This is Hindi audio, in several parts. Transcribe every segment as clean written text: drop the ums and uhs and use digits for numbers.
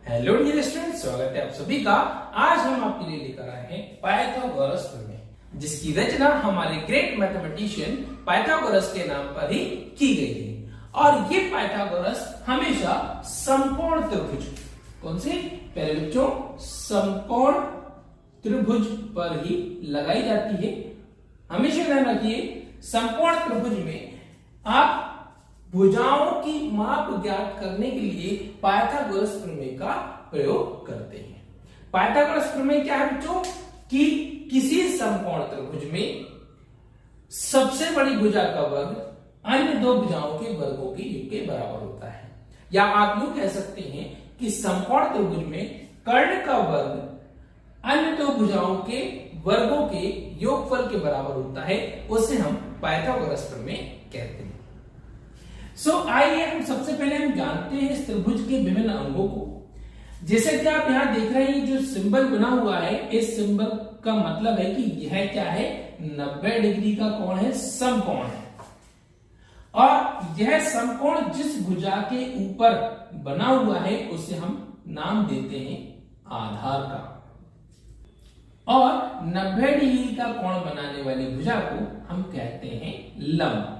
हेलो डियर स्टूडेंट्स, स्वागत है आप सभी का। आज हम आपके लिए लेकर आए हैं पाइथागोरस प्रमेय, जिसकी रचना हमारे ग्रेट मैथमेटिशियन पाइथागोरस के नाम पर ही की गई है। और ये पाइथागोरस हमेशा समकोण त्रिभुज, कौन से पहले बच्चों, समकोण त्रिभुज पर ही लगाई जाती है। हमेशा ध्यान रखिए, समकोण त्रिभुज में आप भुजाओं की माप ज्ञात करने के लिए पाइथागोरस प्रमेय का प्रयोग करते हैं। पाइथागोरस प्रमेय क्या है बच्चों, कि किसी समकोण त्रिभुज में सबसे बड़ी भुजा का वर्ग अन्य दो भुजाओं के वर्गों के योग के बराबर होता है। या आप यूं कह सकते हैं कि समकोण त्रिभुज में कर्ण का वर्ग अन्य दो भुजाओं के वर्गों के योगफल के बराबर होता है, उसे हम पाइथागोरस प्रमेय कहते हैं। आइए हम सबसे पहले हम जानते हैं इस त्रिभुज के विभिन्न अंगों को। जैसे कि आप यहां देख रहे हैं, जो सिंबल बना हुआ है, इस सिंबल का मतलब है कि यह क्या है, 90 डिग्री का कोण है, समकोण है। और यह समकोण जिस भुजा के ऊपर बना हुआ है उसे हम नाम देते हैं आधार का। और 90 डिग्री का कोण बनाने वाली भुजा को हम कहते हैं लंब।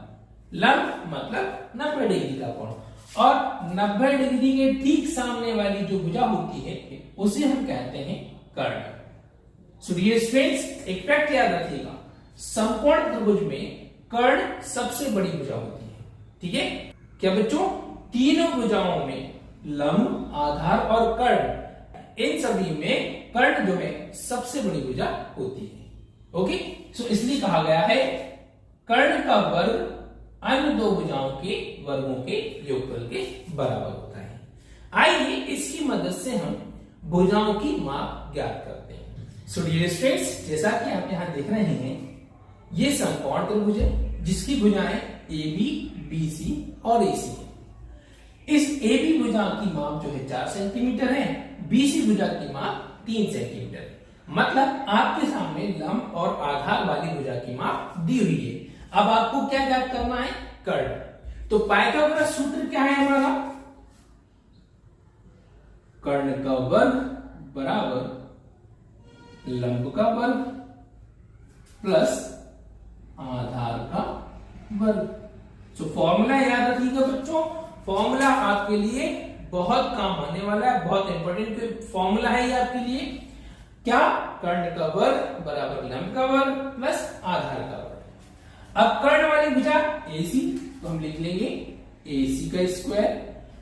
लंब मतलब 90 डिग्री का कोण। और 90 डिग्री के ठीक सामने वाली जो भुजा होती है उसे हम कहते हैं कर्ण। सो डियर स्टूडेंट्स, एक फैक्ट याद रखिएगा, समकोण त्रिभुज में कर्ण सबसे बड़ी भुजा होती है। ठीक है क्या बच्चों, तीनों भुजाओं में लंब, आधार और कर्ण, इन सभी में कर्ण जो है सबसे बड़ी भुजा होती है। ओके, सो इसलिए कहा गया है कर्ण का वर्ग अन्य दो भुजाओं के वर्गों के योगफल के बराबर होता है। आइए इसकी मदद से हम भुजाओं की माप ज्ञात करते हैं। सो डियर स्टूडेंट्स, जैसा कि आप यहां देख रहे हैं, ये समकोण त्रिभुज है जिसकी भुजाएं AB, BC और AC है। इस AB भुजा की माप जो है 4 सेंटीमीटर है, BC भुजा की माप 3 सेंटीमीटर है। मतलब आपके सामने लंब और आधार वाली भुजा की माप दी हुई है। अब आपको क्या ज्ञात करना है, कर्ण। तो पाइथागोरस सूत्र क्या है हमारा, कर्ण का वर्ग बराबर लंब का वर्ग प्लस आधार का वर्ग। तो फॉर्मूला याद रखिएगा बच्चों, फॉर्मूला आपके लिए बहुत काम आने वाला है, बहुत इंपॉर्टेंट फॉर्मूला है ये आपके लिए। क्या, कर्ण का वर्ग बराबर लंब का वर्ग प्लस आधार का वर्ग। अब कर्ण वाली भुजा AC, तो हम लिख लेंगे AC का स्क्वायर।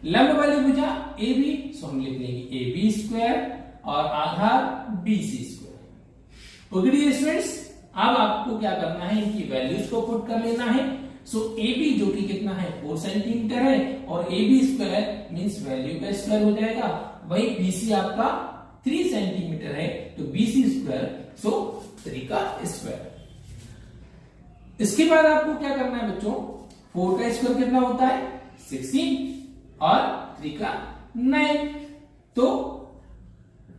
लंब वाली भुजा AB, तो हम लिख लेंगे AB स्क्वायर। और आधार BC square. Okay dear students, अब आपको क्या करना है, इनकी वैल्यूज को पुट कर लेना है। सो AB जो कि कितना है, 4 सेंटीमीटर है, और AB स्क्वायर मींस वैल्यू का स्क्वायर हो जाएगा। वही BC आपका 3 सेंटीमीटर है, तो BC स्क्वायर सो 3 का स्क्वायर। इसके बाद आपको क्या करना है बच्चों, 4 का स्क्वायर कितना होता है, 16 और 3 का 9, तो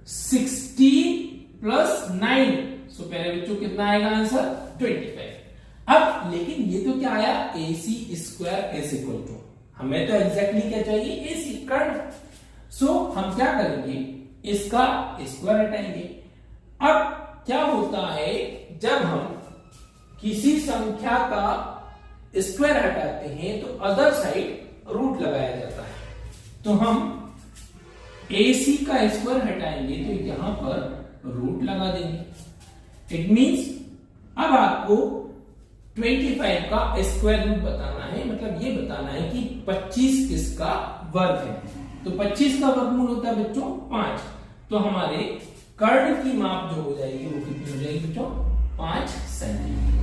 16 प्लस 9। सो पहले बच्चों कितना आएगा आंसर, 25। अब लेकिन ये तो क्या आया, AC square is equal to, हमें तो एग्जैक्टली क्या चाहिए, AC कर्ण। सो हम क्या करेंगे, इसका स्क्वायर हटाएंगे। अब क्या होता है, जब हम किसी संख्या का स्क्वायर हटाते हैं तो अदर साइड रूट लगाया जाता है। तो हम AC का स्क्वायर हटाएंगे तो यहां पर रूट लगा देंगे। इट मींस अब आपको 25 का स्क्वायर रूट बताना है, मतलब ये बताना है कि 25 किसका वर्ग है। तो 25 का वर्गमूल होता है बच्चों 5। तो हमारे कर्ण की माप जो हो जाएगी वो कितनी हो जाएगी बच्चों, 5 सेंटीमीटर।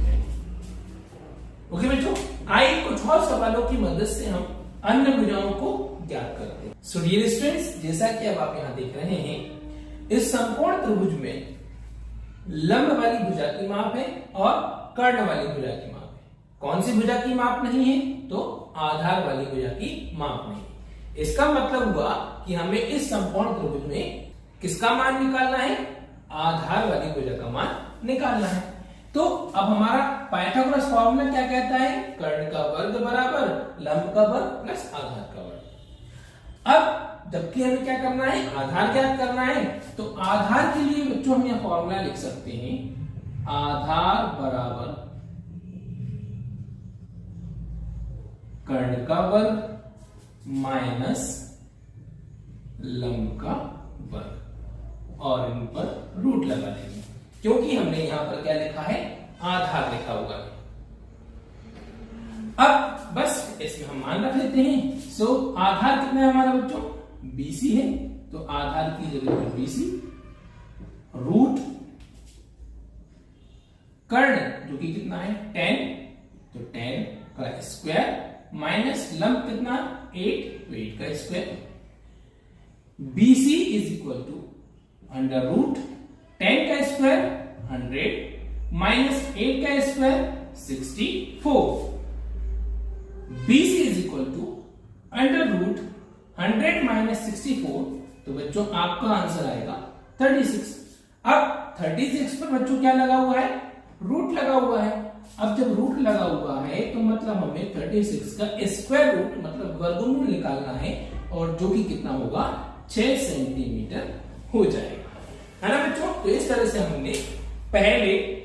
ओके बच्चों, आइए कुछ और सवालों की मदद से हम अन्य भुजाओं को ज्ञात करते हैं। सो डियर स्टूडेंट्स, जैसा कि अब आप यहां देख रहे हैं, इस समकोण त्रिभुज में लंब वाली भुजा की माप है और कर्ण वाली भुजा की माप है। कौन सी भुजा की माप नहीं है, तो आधार वाली भुजा की माप नहीं है। इसका मतलब हुआ कि हमें इस समकोण त्रिभुज में किसका मान निकालना है, आधार वाली भुजा का मान निकालना है। तो अब हमारा पाइथागोरस फॉर्मूला क्या कहता है, कर्ण का वर्ग बराबर लंब का वर्ग प्लस आधार का वर्ग। अब जबकि हमें क्या करना है, आधार ज्ञात करना है। तो आधार के लिए बच्चों हम यह फॉर्मूला लिख सकते हैं, आधार बराबर कर्ण का वर्ग माइनस लंब का वर्ग, और इन पर रूट लगा देंगे क्योंकि हमने यहां पर क्या लिखा है, आधार लिखा हुआ है। अब बस इसमें हम मान रख लेते हैं। सो आधार कितना है हमारा बच्चों, BC है, तो आधार की जगह पर BC रूट कर्ण जो कि कितना है 10, तो 10 का स्क्वायर माइनस लंब कितना 8, तो 8 का square. BC is equal to under root 10 का स्क्वायर 100 माइनस 8 का square 64। BC is equal to under root 100 minus 64, तो बच्चों आपका आंसर आएगा 36। अब 36 पर बच्चों क्या लगा हुआ है, रूट लगा हुआ है। अब जब रूट लगा हुआ है तो मतलब हमें 36 का स्क्वायर रूट मतलब वर्गमूल निकालना है, और जो कि कितना होगा 6 सेंटीमीटर हो जाएगा, है ना बच्चों। तो इस तरह से हमने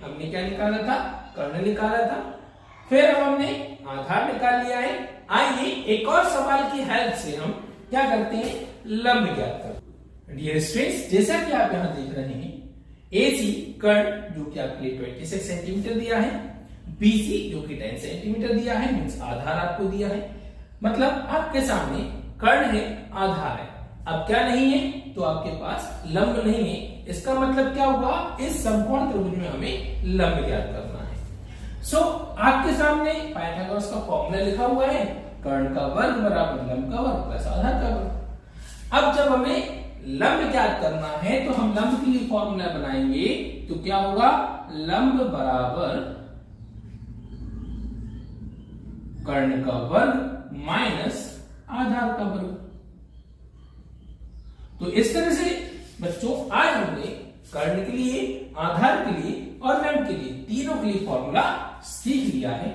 हमने क्या निकाला था, कर्ण निकाला था, फिर अब हमने आधार निकाल लिया है। आइए एक और सवाल की हेल्प से हम क्या करते हैं, लंब ज्ञात करते हैं। डियर स्टूडेंट्स, जैसा कि आप यहां देख रहे हैं, AC कर्ण जो कि आपके लिए 26 सेंटीमीटर दिया है, BC जो कि 10 सेंटीमीटर दिया है, मींस आधार आपको दिया है। मतलब आपके सामने कर्ण है, आधार है, अब क्या नहीं है, तो आपके पास लंब नहीं है। इसका मतलब क्या हुआ, इस समकोण त्रिभुज में हमें लंब ज्ञात करना है। सो आपके सामने पाइथागोरस का फॉर्मूला लिखा हुआ है, कर्ण का वर्ग बराबर लंब का वर्ग प्लस आधार का वर्ग। अब जब हमें लंब ज्ञात करना है तो हम लंब के लिए फॉर्मूला बनाएंगे, तो क्या होगा, लंब बराबर कर्ण का वर्ग माइनस आधार का वर्ग। तो इस तरह से बच्चों आज हमने कर्ण के लिए, आधार के लिए और लंब के लिए, तीनों के लिए फॉर्मूला सीख लिया है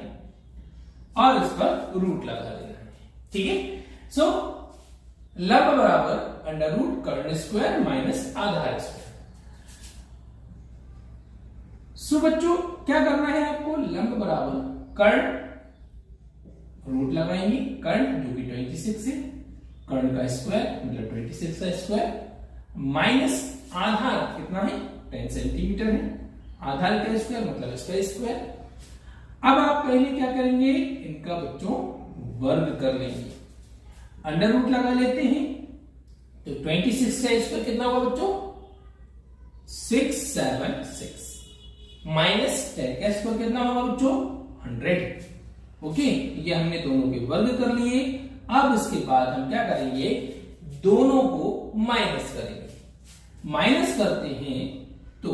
और इस पर रूट लगा देना है, ठीक है। सो लंब बराबर अंडर रूट कर्ण स्क्वायर माइनस आधार स्क्वायर। सो बच्चों क्या करना है आपको, लंब बराबर कर्ण रूट लगाएंगे, कर्ण जो कि 26 है, कर्ण का स्क्वायर मतलब 26 का स्क्वायर माइनस आधार कितना है 10 सेंटीमीटर है, आधार का स्क्वायर मतलब इसका स्क्वायर। अब आप पहले क्या करेंगे, इनका बच्चों वर्ग कर लेंगे, अंडर रूट लगा लेते हैं, तो 26 का स्क्वायर कितना होगा बच्चों 676 माइनस 10 का स्क्वायर कितना होगा बच्चों 100। ओके, ये हमने दोनों के वर्ग कर लिए। अब इसके बाद हम क्या करेंगे, दोनों को माइनस करेंगे। माइनस करते हैं तो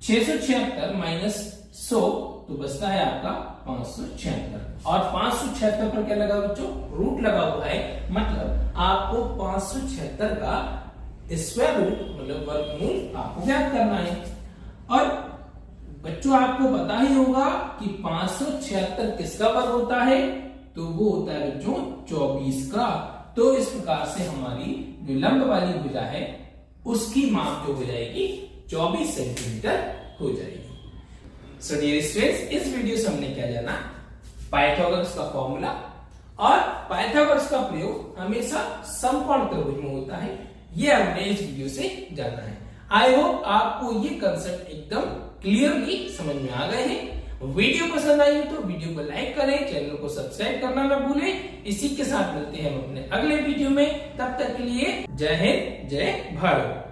676 माइनस 100 तो बचता है आपका 576, और 576 पर क्या लगा बच्चों, रूट लगा हुआ है, मतलब आपको 576 का स्क्वायर रूट मतलब वर्गमूल आपको ज्ञात करना है। और बच्चों आपको पता ही होगा कि 576 किसका वर्ग होता है, तो वो होता है बच्चों 24 का। तो इस प्रकार से हमारी जो लंब वाली भुजा है उसकी माप जो हो जाएगी 24 सेंटीमीटर हो जाएगी। सो डियर स्टूडेंट्स, इस वीडियो से हमने क्या जाना, पाइथागोरस का फॉर्मूला, और पाइथागोरस का प्रयोग हमेशा समकोण त्रिभुज में होता है, ये हमने इस वीडियो से जाना है। आई होप आपको ये कंसेप्ट एकदम क्लियरली समझ में आ गए हैं। वीडियो पसंद आई तो वीडियो को लाइक करें, चैनल को सब्सक्राइब करना न भूलें। इसी के साथ मिलते हैं हम अपने अगले वीडियो में, तब तक के लिए जय हिंद, जय भारत।